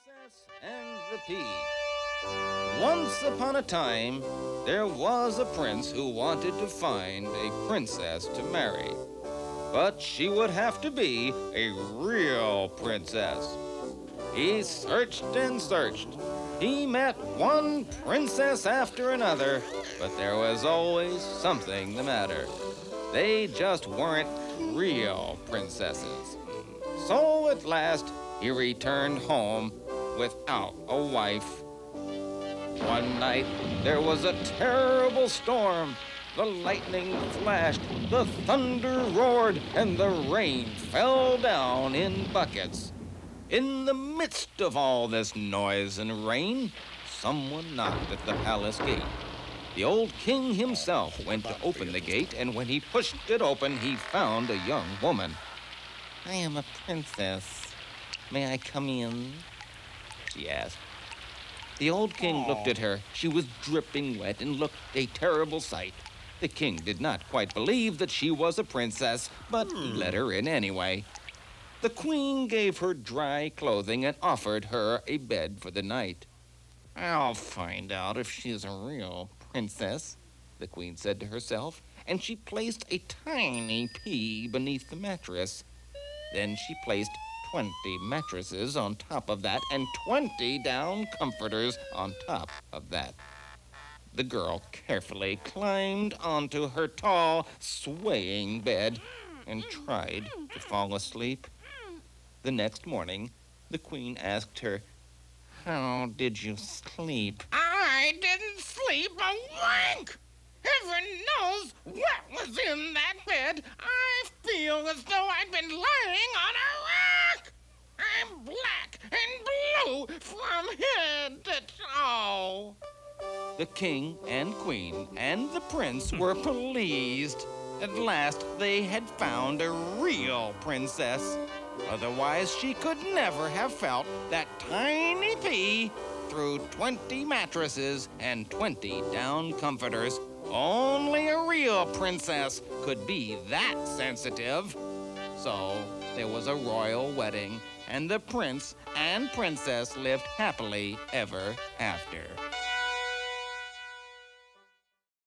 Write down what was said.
Princess and the Pea. Once upon a time, there was a prince who wanted to find a princess to marry. But she would have to be a real princess. He searched and searched. He met one princess after another, but there was always something the matter. They just weren't real princesses. So at last, he returned home without a wife. One night, there was a terrible storm. The lightning flashed, the thunder roared, and the rain fell down in buckets. In the midst of all this noise and rain, someone knocked at the palace gate. The old king himself went to open the gate, and when he pushed it open, he found a young woman. "I am a princess. May I come in?" she asked. The old king looked at her. She was dripping wet and looked a terrible sight. The king did not quite believe that she was a princess, but let her in anyway. The queen gave her dry clothing and offered her a bed for the night. "I'll find out if she is a real princess," the queen said to herself, and she placed a tiny pea beneath the mattress. Then she placed 20 mattresses on top of that and 20 down comforters on top of that. The girl carefully climbed onto her tall, swaying bed and tried to fall asleep. The next morning, the queen asked her, "How did you sleep?" I didn't sleep a wink! Heaven knows what was in that bed. I feel as though I'd been lying on a rock. I'm black and blue from head to toe. The king and queen and the prince were pleased. At last, they had found a real princess. Otherwise, she could never have felt that tiny pea through 20 mattresses and 20 down comforters. Only a real princess could be that sensitive. So there was a royal wedding, and the prince and princess lived happily ever after.